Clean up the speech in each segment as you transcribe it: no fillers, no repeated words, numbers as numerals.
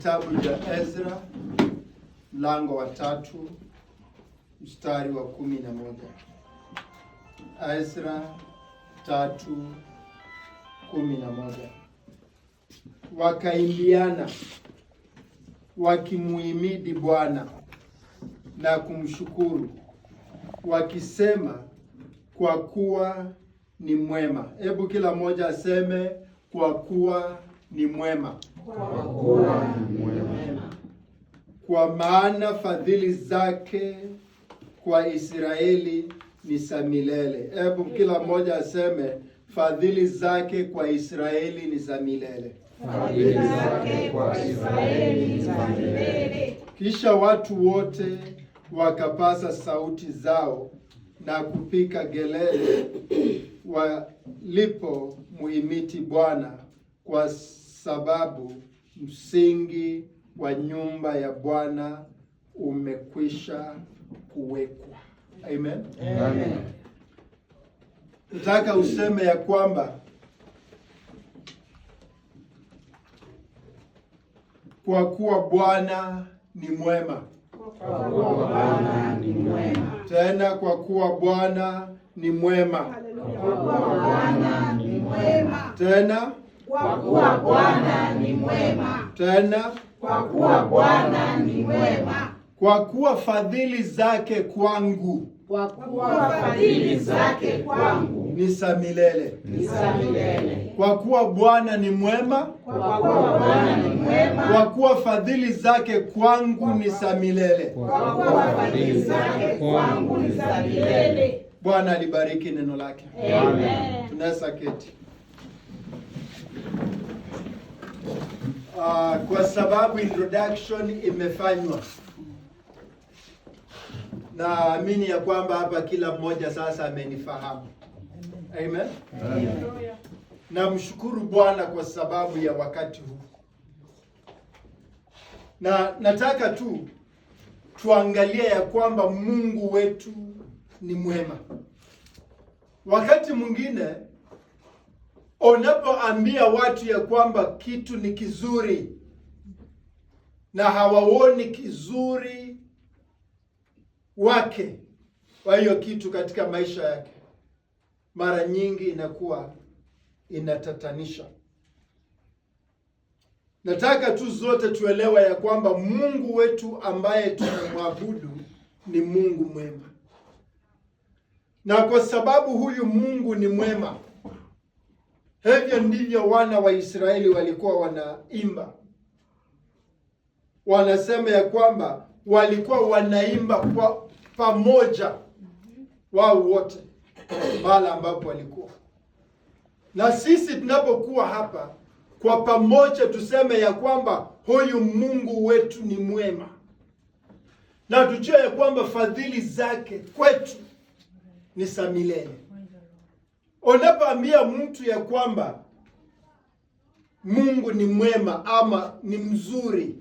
Kitabu cha Ezra mlango wa 3 mstari wa 11. Ezra 3:11. Wakaimbiana wakimuhimidi Bwana na kumshukuru wakisema, kwa kuwa ni mwema. Hebu kila mmoja aseme, kwa kuwa ni mwema. Kwa kuwa ni mwema. Kwa maana fadhili zake kwa Israeli ni za milele. Hebu kila mmoja aseme, fadhili zake kwa Israeli ni za milele. Fadhili zake kwa Israeli ni za milele. Kisha watu wote wakapaza sauti zao na kupiga kelele walipomuhimidi Bwana, kwa sababu msingi wa nyumba ya Bwana umekwisha kuwekwa. Amen. Amen. Nataka useme ya kwamba kwa kuwa Bwana ni mwema. Kwa kuwa Bwana ni mwema. Tena kwa kuwa Bwana ni mwema. Kwa kuwa Bwana ni mwema. Tena Kwa kuwa Bwana ni mwema. tena Kwa kuwa Bwana ni mwema. kwa kuwa fadhili zake kwangu Kwa kuwa fadhili zake kwangu ni za milele. ni za milele. Kwa kuwa Bwana ni mwema. Kwa kuwa Bwana ni mwema. Kwa kuwa fadhili zake kwangu ni za milele. Kwa kuwa fadhili zake kwangu ni za milele. Bwana alibariki neno lake. Amen. Tunaweza keti. Kwa sababu introduction imefanywa, naamini ya kwamba hapa kila mmoja sasa amenifahamu. Amen. Namshukuru Bwana kwa sababu ya wakati huu, na nataka tu tuangalie ya kwamba Mungu wetu ni mwema. Wakati mwingine unapoambia watu ya kwamba kitu ni kizuri na hawaoni kizuri wake wa hiyo kitu katika maisha yake, mara nyingi inakuwa inatatanisha. Nataka tu zote tuelewe ya kwamba Mungu wetu ambaye tunamwabudu ni Mungu mwema. Na kwa sababu huyu Mungu ni mwema, hivyo ndivyo wana wa Israeli walikuwa wanaimba. Wanasema ya kwamba walikuwa wanaimba kwa pamoja, wao wote mahali ambapo walikuwa. Na sisi tunapokuwa hapa kwa pamoja, tuseme ya kwamba huyu Mungu wetu ni mwema, na tujue ya kwamba fadhili zake kwetu ni za milele. Unapoambia mtu ya kwamba Mungu ni mwema ama ni mzuri,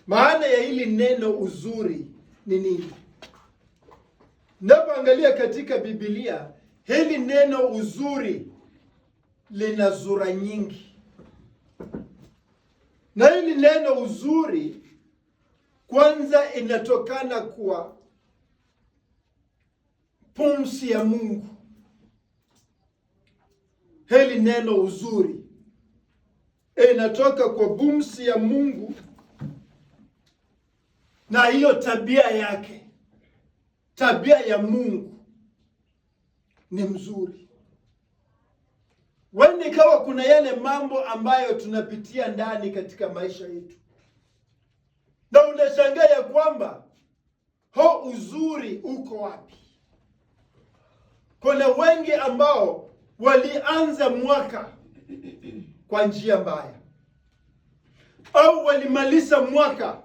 maana ya hili neno uzuri ni nini? Unapoangalia katika Biblia, hili neno uzuri lina sura nyingi. Na hili neno uzuri kwanza inatokana kwa pumzi ya Mungu. Hili neno uzuri inatoka kwa pumzi ya Mungu, na hiyo tabia yake, tabia ya Mungu ni mzuri. Wende ikawa kuna yale mambo ambayo tunapitia ndani katika maisha yetu, na unashangaa ya kwamba uzuri uko wapi? Kuna wengi ambao walianza mwaka kwa njia mbaya, au walimaliza mwaka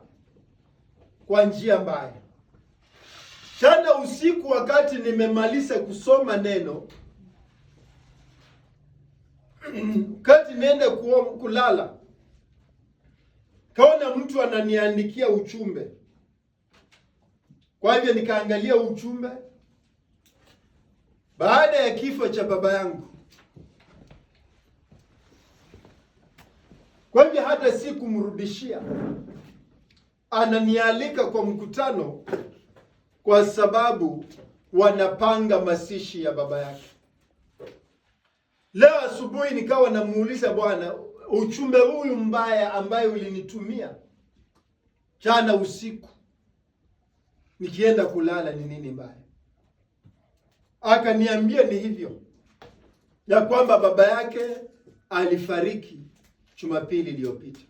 kwa njia mbaya. Jana usiku wakati nimemaliza kusoma neno, wakati nenda kulala, kaona mtu ananiandikia ujumbe. Kwa hivyo nikaangalia ujumbe. Baada ya kifo cha baba yangu, Kwa hivyo hata si kumrudishia, ananialika kwa mkutano kwa sababu wanapanga mazishi ya baba yake. Leo asubuhi nikawa namuuliza Bwana, ujumbe huyu mbaya ambaye ulinitumia jana usiku nikienda kulala ni nini mbaya? Akaniambia ni hivyo, ya kwamba baba yake alifariki Jumapili iliyopita.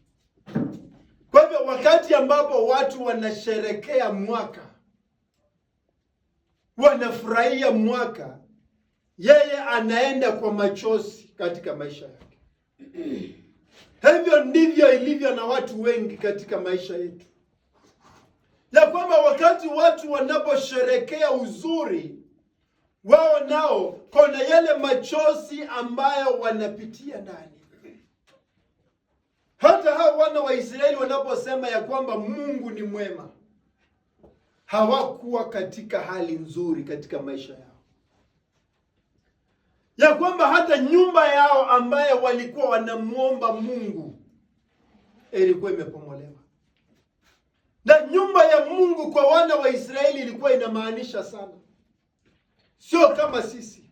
Kwa hivyo wakati ambapo watu wanasherekea mwaka, wanafurahia mwaka, yeye anaenda kwa machozi katika maisha yake. Hivyo ndivyo ilivyo na watu wengi katika maisha yetu, ya kwamba wakati watu wanaposherekea uzuri, wao nao kuna yale machozi ambayo wanapitia ndani. Hata hao wana wa Israeli wanaposema ya kwamba Mungu ni mwema, hawakuwa katika hali nzuri katika maisha yao, ya kwamba hata nyumba yao ambayo walikuwa wanamuomba Mungu ilikuwa imepomolewa. Na nyumba ya Mungu kwa wana wa Israeli ilikuwa inamaanisha sana, sio kama sisi.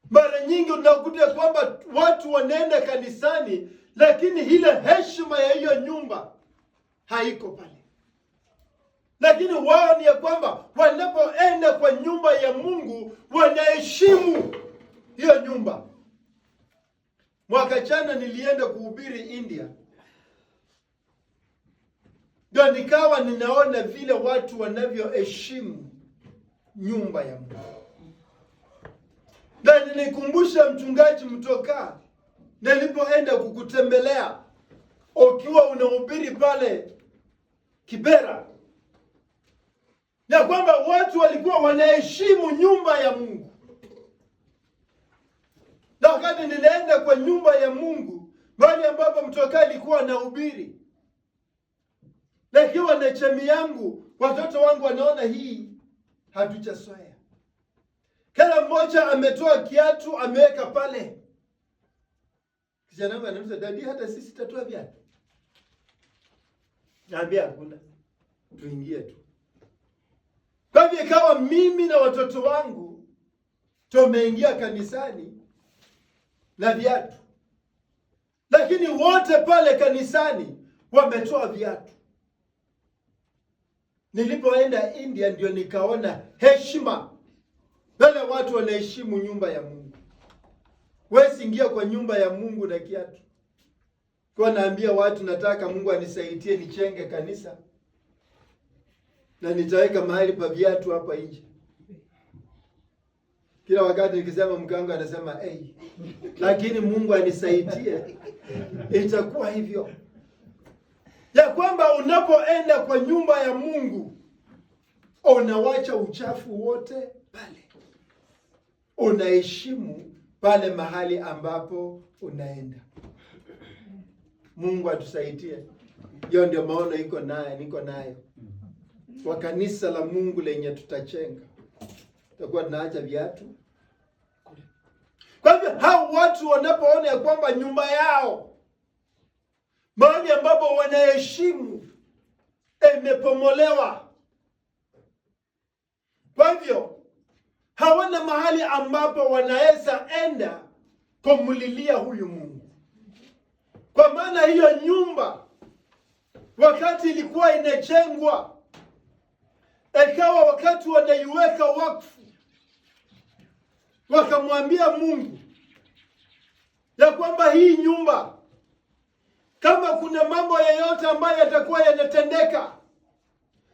Mara nyingi unakuta kwamba watu wanaenda kanisani, lakini ile heshima ya hiyo nyumba haiko pale. Lakini wao ni ya kwamba wanapoenda kwa nyumba ya Mungu wanaheshimu hiyo nyumba. Mwaka jana nilienda kuhubiri India, ndio nikawa ninaona vile watu wanavyoheshimu nyumba ya Mungu. Na nilikumbusha mchungaji Mtoka, nilipoenda kukutembelea ukiwa unahubiri pale Kibera, na kwamba watu walikuwa wanaheshimu nyumba ya Mungu. Na wakati nilienda kwa nyumba ya Mungu, mahali ambapo Mtoka alikuwa anahubiri, na ikiwa na chemi yangu, watoto wangu wanaona hii hatujazoea. Kila mmoja ametoa kiatu ameweka pale. Kijana wangu anauliza, dadi, hata sisi tutatoa viatu? Naambia hakuna, tuingie tu. Kwa hivyo ikawa mimi na watoto wangu tumeingia kanisani na viatu, lakini wote pale kanisani wametoa viatu. Nilipoenda India ndio nikaona heshima. Wale watu wanaheshimu nyumba ya Mungu. Wewe ingia kwa nyumba ya Mungu na kiatu. Kwa naambia watu, nataka Mungu anisaidie nichenge kanisa, na nitaweka mahali pa viatu hapa nje. Kila wakati nikisema mke wangu anasema lakini Mungu anisaidie itakuwa hivyo. Ya kwamba unapoenda kwa nyumba ya Mungu unawacha uchafu wote pale. Unaheshimu pale mahali ambapo unaenda. Mungu atusaidie. Hiyo ndio maono niko nayo. Kwa kanisa la Mungu lenye tutachenga, tutakuwa tunaacha viatu kule. Kwa hivyo hao watu wanapoona ya kwamba nyumba yao, mahali ambapo wanaheshimu, imepomolewa, kwa hivyo hawana mahali ambapo wanaweza enda kumulilia huyu Mungu. Kwa maana hiyo nyumba wakati ilikuwa inajengwa, ikawa wakati wanaiweka wakfu, wakamwambia Mungu ya kwamba hii nyumba, kama kuna mambo yoyote ambayo yatakuwa yanatendeka,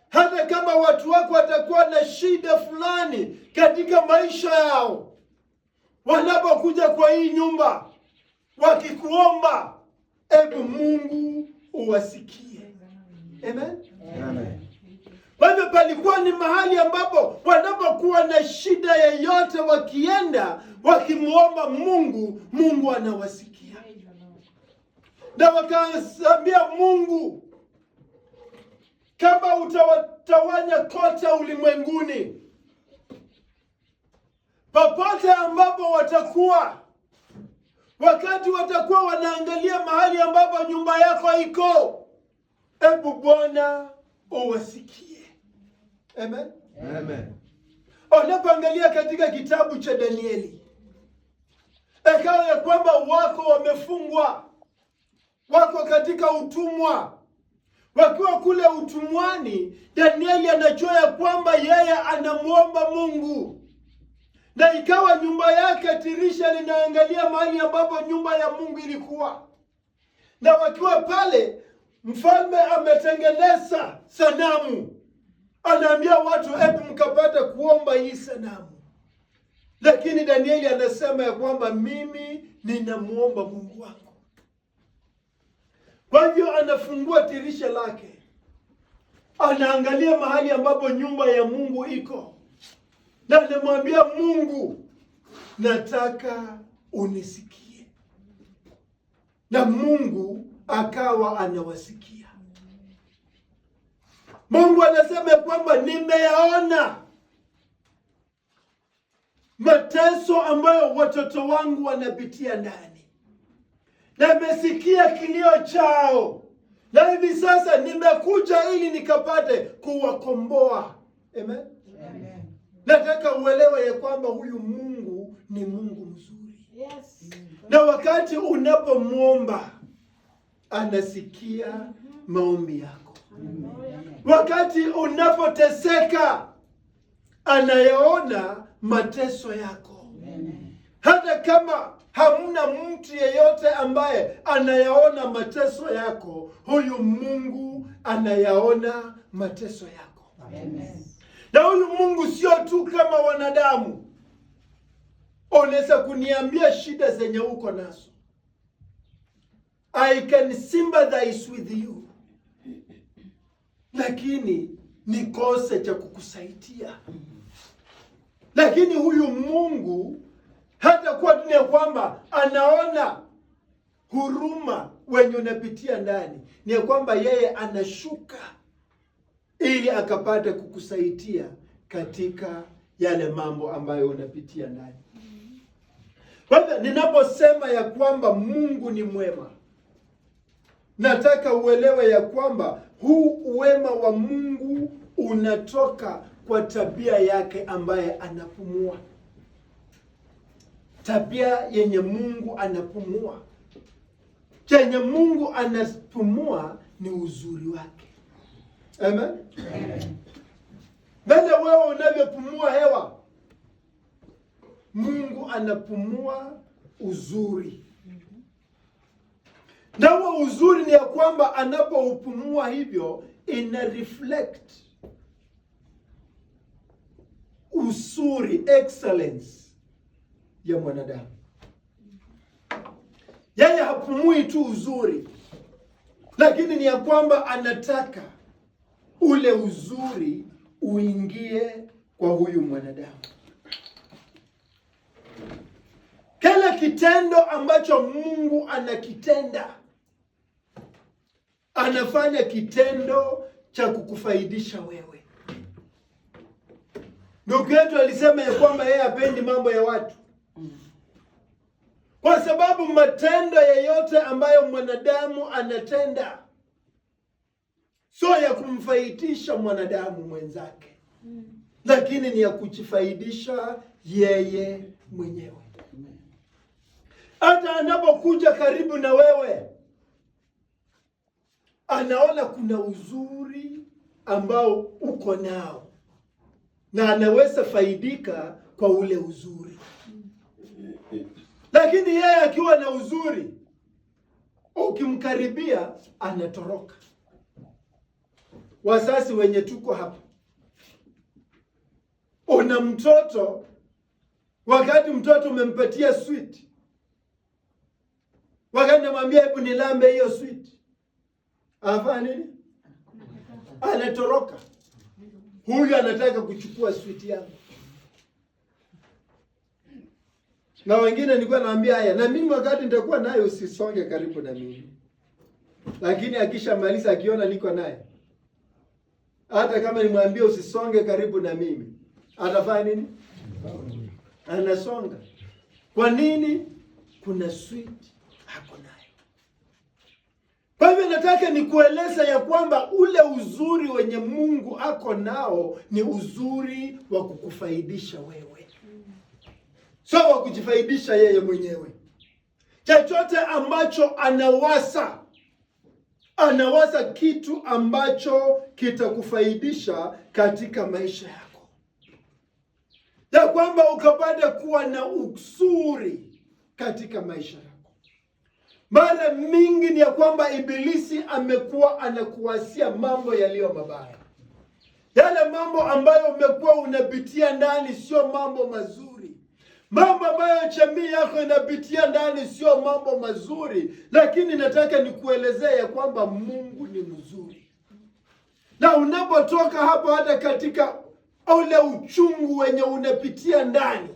hata kama watu wako watakuwa na shida fulani katika maisha yao, wanapokuja kwa hii nyumba wakikuomba, ebu Mungu uwasikie. Amen? Amen. Kwa hivyo palikuwa ni mahali ambapo wanapokuwa na shida yoyote, wakienda wakimuomba Mungu, Mungu anawasikia. Na wakaambia Mungu, kama utawatawanya kote ulimwenguni, popote ambapo watakuwa, wakati watakuwa wanaangalia mahali ambapo nyumba yako iko, hebu Bwana uwasikie. Amen. Amen. Unapoangalia katika kitabu cha Danieli, ikawa ya kwamba wako wamefungwa, wako katika utumwa. Wakiwa kule utumwani, Danieli anajua ya kwamba yeye anamuomba Mungu. Na ikawa nyumba yake dirisha linaangalia mahali ambapo nyumba ya Mungu ilikuwa. Na wakiwa pale, mfalme ametengeneza sanamu. Anaambia watu, hebu mkapata kuomba hii sanamu. Lakini Danieli anasema ya kwamba mimi ninamuomba Mungu wangu. Kwa hivyo anafungua dirisha lake, anaangalia mahali ambapo nyumba ya Mungu iko, na anamwambia Mungu, nataka unisikie. Na Mungu akawa anawasikia. Mungu anasema kwamba nimeyaona mateso ambayo watoto wangu wanapitia ndani, na nimesikia kilio chao, na hivi sasa nimekuja ili nikapate kuwakomboa. Amen. Amen. Nataka uelewe ya kwamba huyu Mungu ni Mungu mzuri. Yes. Na wakati unapomwomba anasikia maombi yako. Wakati unapoteseka anayaona mateso yako. Hata kama hamna mtu yeyote ambaye anayaona mateso yako, huyu Mungu anayaona mateso yako. Amen. Na huyu Mungu sio tu kama wanadamu. Unaweza kuniambia shida zenye uko nazo, I can sympathize with you, lakini nikose cha kukusaidia. Lakini huyu Mungu hata kuwa dunia kwamba anaona huruma wenye unapitia ndani, ni kwamba yeye anashuka ili akapate kukusaidia katika yale mambo ambayo unapitia ndani. Kwa hivyo ninaposema ya kwamba Mungu ni mwema, nataka uelewe ya kwamba huu wema wa Mungu unatoka kwa tabia yake ambaye anapumua. Tabia yenye Mungu anapumua. Chenye Mungu anapumua ni uzuri wake. Amen. Vile wewe unavyopumua hewa, Mungu anapumua uzuri. Na huo uzuri ni ya kwamba anapoupumua hivyo, ina reflect uzuri, excellence ya mwanadamu. Yeye hapumui tu uzuri, lakini ni ya kwamba anataka ule uzuri uingie kwa huyu mwanadamu. Kila kitendo ambacho Mungu anakitenda, anafanya kitendo cha kukufaidisha wewe. Ndugu yetu alisema ya kwamba yeye hapendi mambo ya watu. Kwa sababu matendo yeyote ambayo mwanadamu anatenda sio ya kumfaidisha mwanadamu mwenzake, lakini ni ya kujifaidisha yeye mwenyewe. Hata anapokuja karibu na wewe, anaona kuna uzuri ambao uko nao, na anaweza faidika kwa ule uzuri. Lakini yeye akiwa na uzuri, ukimkaribia anatoroka. Wazazi wenye tuko hapa, una mtoto, wakati mtoto umempatia sweet, wakati namwambia hebu nilambe hiyo sweet, anafanya nini? Anatoroka. Huyu anataka kuchukua sweet yangu. Na wengine nilikuwa naambia haya, na mimi wakati nitakuwa naye usisonge karibu na mimi. Lakini akishamaliza akiona niko naye, hata kama nimwambie usisonge karibu na mimi, atafanya nini? Anasonga. Kwa nini? kuna sweet hako nayo. Kwa hivyo nataka nikueleza ya kwamba ule uzuri wenye Mungu ako nao ni uzuri wa kukufaidisha wewe, sio wa kujifaidisha yeye mwenyewe. Chochote ambacho anawaza kitu ambacho kitakufaidisha katika maisha yako, ya kwamba ukapata kuwa na uzuri katika maisha yako. Mara mingi ni ya kwamba ibilisi amekuwa anakuwasia mambo yaliyo mabaya. Yale mambo ambayo umekuwa unapitia ndani sio mambo mazuri. Mambo ambayo jamii yako inapitia ndani sio mambo mazuri. Lakini nataka nikuelezea ya kwamba Mungu ni mzuri. Na unapotoka hapo hata katika ule uchungu wenye unapitia ndani,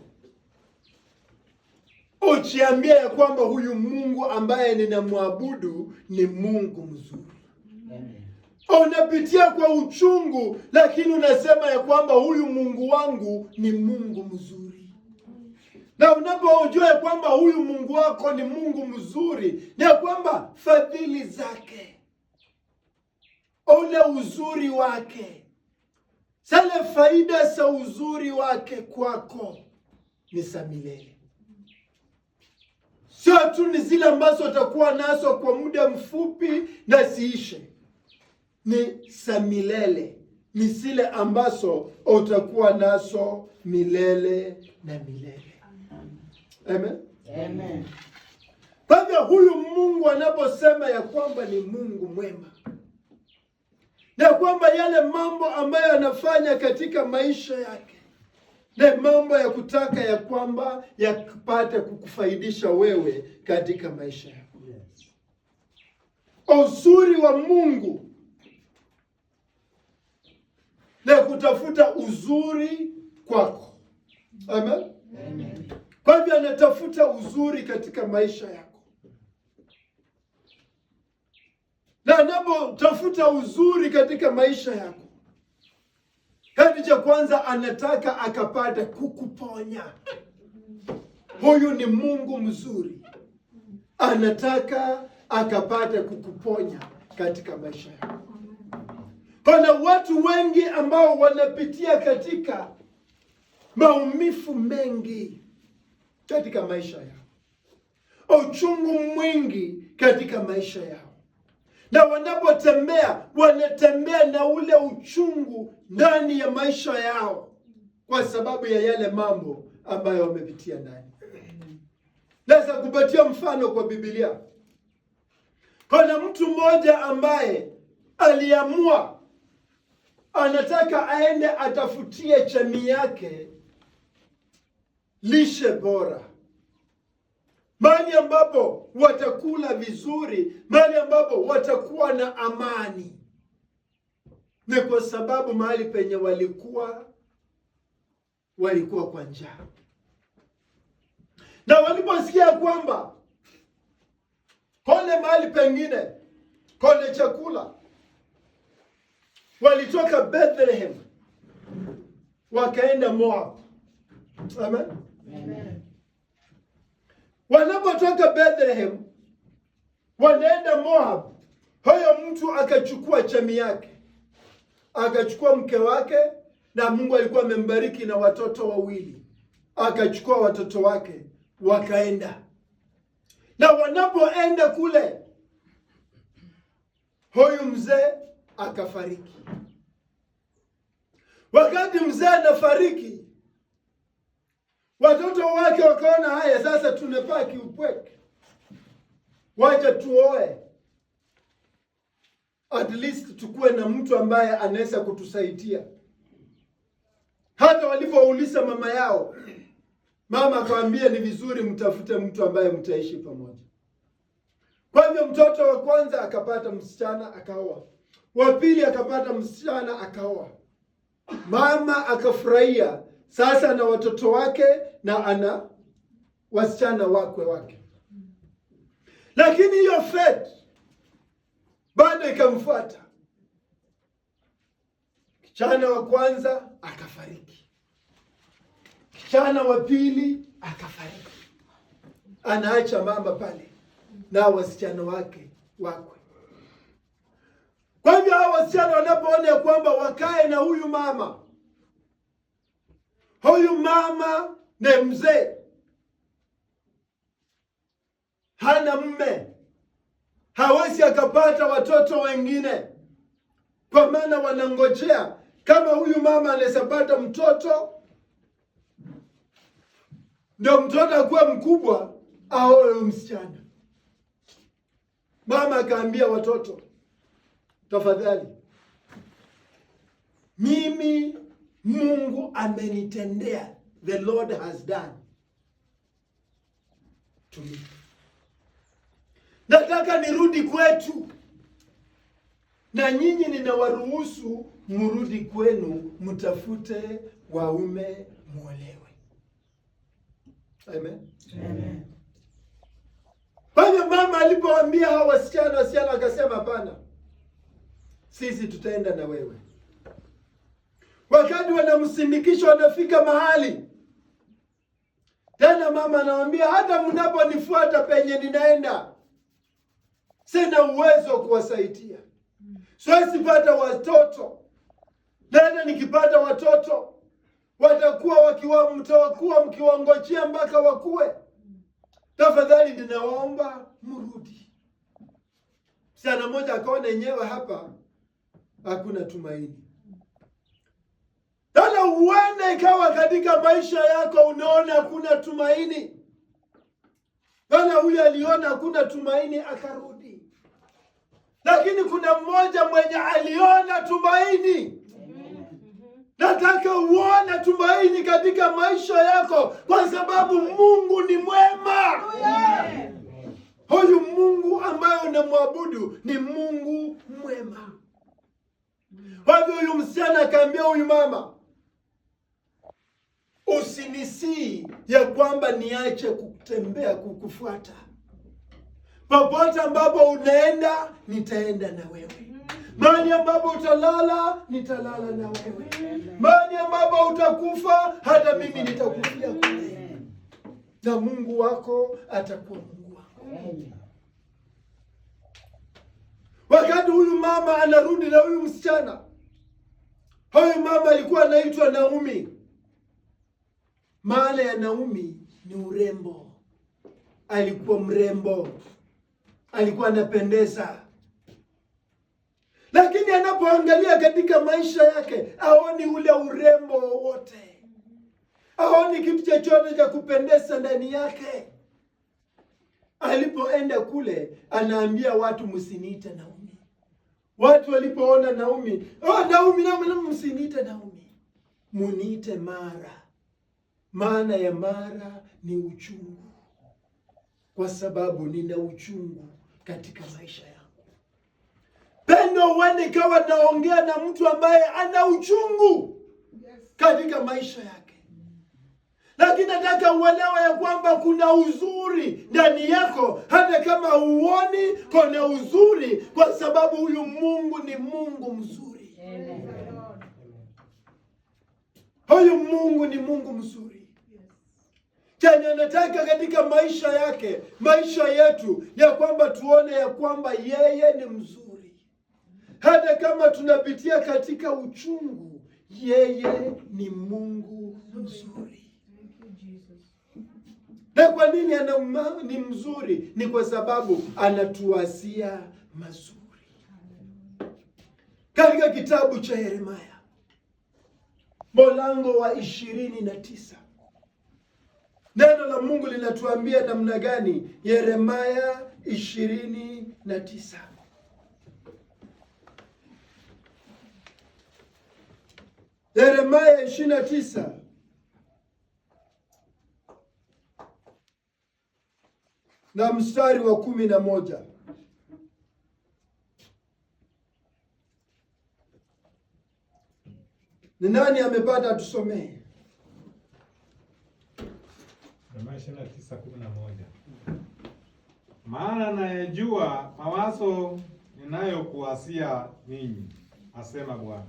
ujiambie ya kwamba huyu Mungu ambaye ninamwabudu ni Mungu mzuri. Unapitia kwa uchungu, lakini unasema ya kwamba huyu Mungu wangu ni Mungu mzuri. Na unapojua ya kwamba huyu Mungu wako ni Mungu mzuri, ni ya kwamba fadhili zake, ule uzuri wake, zile faida za uzuri wake kwako ni za milele. Sio tu ni zile ambazo utakuwa nazo kwa muda mfupi na ziishe. Ni za milele. Ni zile ambazo utakuwa nazo milele na milele. Amen? Amen. Kwa hivyo huyu Mungu anaposema ya kwamba ni Mungu mwema, na kwamba yale mambo ambayo anafanya katika maisha yake ni mambo ya kutaka ya kwamba yapate kukufaidisha wewe katika maisha yako. Yes. Uzuri wa Mungu na kutafuta uzuri kwako. Amen? Amen. Kwa hivyo anatafuta uzuri katika maisha yako. Na anapotafuta uzuri katika maisha yako, kitu cha kwanza anataka akapata kukuponya. Huyu ni Mungu mzuri. Anataka akapata kukuponya katika maisha yako. Kuna watu wengi ambao wanapitia katika maumivu mengi katika maisha yao, uchungu mwingi katika maisha yao, na wanapotembea wanatembea na ule uchungu ndani ya maisha yao kwa sababu ya yale mambo ambayo wamepitia ndani. Naweza kupatia mfano kwa Biblia. Kuna mtu mmoja ambaye aliamua anataka aende atafutie jamii yake lishe bora, mahali ambapo watakula vizuri, mahali ambapo watakuwa na amani. Ni kwa sababu mahali penye walikuwa kwa njaa. Na waliposikia kwamba kule mahali pengine kule chakula, walitoka Bethlehem wakaenda Moab. Amen? Amen. Wanapotoka Bethlehem wanaenda Moab, huyo mtu akachukua jamii yake, akachukua mke wake, na Mungu alikuwa amembariki na watoto wawili. Akachukua watoto wake wakaenda. Na wanapoenda kule, huyu mzee akafariki. Wakati mzee anafariki, watoto wake wakaona, haya sasa tunapaki upweke, wacha tuoe, at least tukue na mtu ambaye anaweza kutusaidia. Hata walipouliza mama yao, mama akamwambia ni vizuri mtafute mtu ambaye mtaishi pamoja. Kwa hivyo mtoto wa kwanza akapata msichana akaoa, wa pili akapata msichana akaoa. Mama akafurahia sasa na watoto wake na ana wasichana wake. Lakini hiyo fate bado ikamfuata. Kijana wa kwanza akafariki, kijana wa pili akafariki. anaacha mama pale na wasichana wake wakwe. Kwa hivyo hao wasichana wanapoona ya kwamba wakae na huyu mama ni mzee, hana mume, hawezi akapata watoto wengine, kwa maana wanangojea kama huyu mama anaweza pata mtoto, ndio mtoto akuwe mkubwa aoe msichana. Mama akaambia watoto, tafadhali, mimi Mungu amenitendea, the Lord has done to me. Nataka nirudi kwetu, na nyinyi ninawaruhusu mrudi kwenu, mtafute waume, muolewe. Amen. Amen. Kwa hivyo mama alipoambia hao wasichana akasema hapana, sisi tutaenda na wewe. Wakati wanamsindikisha wanafika mahali tena, mama anawaambia, hata mnaponifuata penye ninaenda sina uwezo kuwasaidia, siwezi pata watoto, na nikipata watoto mtakuwa mkiwangojea mpaka wakue. Tafadhali ninawaomba mrudi. Msichana mmoja akaona yenyewe hapa hakuna tumaini. Sasa uende ikawa katika maisha yako unaona hakuna tumaini. Sasa huyu aliona hakuna tumaini akarudi. Lakini kuna mmoja mwenye aliona tumaini. Nataka uone tumaini katika maisha yako, kwa sababu Mungu ni mwema. Huyu Mungu ambaye unamwabudu ni Mungu mwema. Kwa hivyo huyu msichana akaambia huyu mama, usinisii ya kwamba niache kutembea kukufuata. Popote ambapo unaenda, nitaenda na wewe. Mahali ambapo utalala, nitalala na wewe. Mahali ambapo utakufa, hata mimi nitakufia kule. Na Mungu wako atakuwa Mungu wako. Wakati huyu mama anarudi na huyu msichana, huyu mama alikuwa anaitwa Naomi. Maana ya Naomi ni urembo. Alikuwa mrembo, alikuwa anapendeza. Lakini anapoangalia katika maisha yake, haoni ule urembo wowote, haoni kitu chochote cha kupendeza ndani yake. Alipoenda kule, anaambia watu, msiniite Naomi. Watu walipoona Naomi, Naomi, msiniite Naomi, muniite Mara. Maana ya Mara ni uchungu, kwa sababu nina uchungu katika maisha yangu. Pendo uende ikawa naongea na mtu ambaye ana uchungu katika maisha yake. Lakini nataka uelewe ya kwamba kuna uzuri ndani yako, hata kama huoni kuna uzuri, kwa sababu huyu Mungu ni Mungu mzuri. Huyu Mungu ni Mungu mzuri. Chenye nataka katika maisha yake, maisha yetu, ya kwamba tuone ya kwamba yeye ni mzuri. Hata kama tunapitia katika uchungu, yeye ni Mungu mzuri. Na kwa nini ni mzuri? Ni kwa sababu anatuwasia mazuri. Katika kitabu cha Yeremia, mlango wa 29, neno la Mungu linatuambia namna gani? Yeremia 29. Yeremia 29 na mstari wa 11. Ni nani amepata tusomee? Yeremia 29:11. Maana nayajua mawazo ninayokuwasia ninyi, asema Bwana,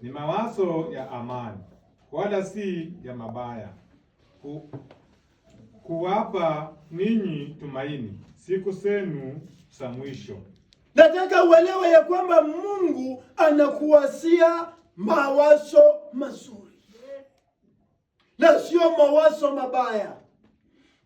ni mawazo ya amani, wala si ya mabaya, kuwapa ninyi tumaini siku zenu za mwisho. Nataka uelewe ya kwamba Mungu anakuwasia mawazo mazuri na sio mawazo mabaya.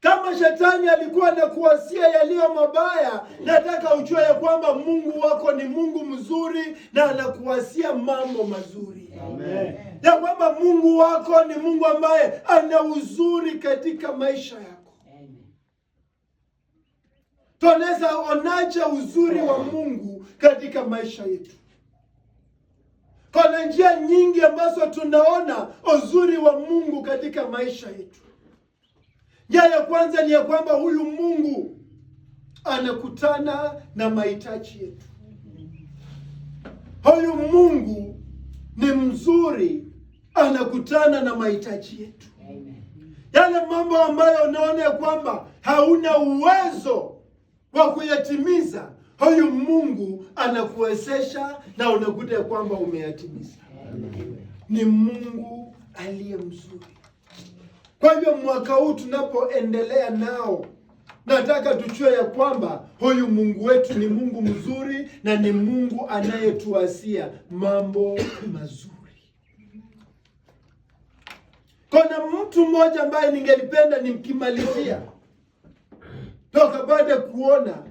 Kama shetani alikuwa anakuwasia yaliyo mabaya, nataka ujue ya kwamba Mungu wako ni Mungu mzuri na anakuwasia mambo mazuri. Amen. Ya kwamba Mungu wako ni Mungu ambaye ana uzuri katika maisha yako. Tunaweza onaje uzuri wa Mungu katika maisha yetu? Kuna njia nyingi ambazo tunaona uzuri wa Mungu katika maisha yetu. Njia ya kwanza ni ya kwamba huyu Mungu anakutana na mahitaji yetu. Huyu Mungu ni mzuri, anakutana na mahitaji yetu. Yale mambo ambayo unaona kwamba hauna uwezo wa kuyatimiza, huyu Mungu anakuwezesha na unakuta kwamba umeyatimiza. Ni Mungu aliye mzuri. Kwa hivyo mwaka huu tunapoendelea nao, nataka tujue ya kwamba huyu Mungu wetu ni Mungu mzuri na ni Mungu anayetuasia mambo mazuri. Kuna mtu mmoja ambaye ningelipenda nimkimalizia, tukapata kuona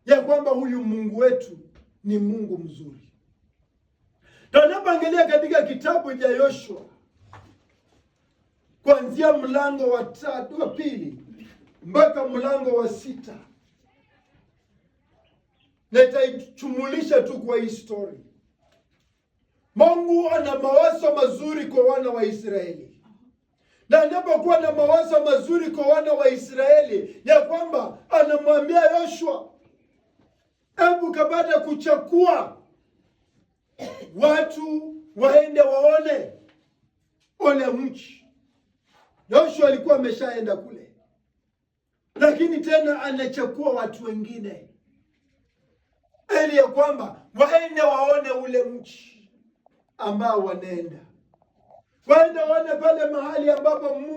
ya kwamba huyu Mungu wetu ni Mungu mzuri. Tunapoangalia katika kitabu cha Yoshua, kuanzia mlango wa 2 mpaka mlango wa 6, nitaichumulisha tu kwa histori. Mungu ana mawazo mazuri kwa wana wa Israeli. Na anapokuwa na mawazo mazuri kwa wana wa Israeli, ya kwamba anamwambia Yoshua, hebu kabla kuchukua watu waende waone ule mji. Yoshua alikuwa ameshaenda kule, lakini tena anachukua watu wengine ili ya kwamba waende waone ule mji ambao wanaenda. Waende waone pale mahali ambapo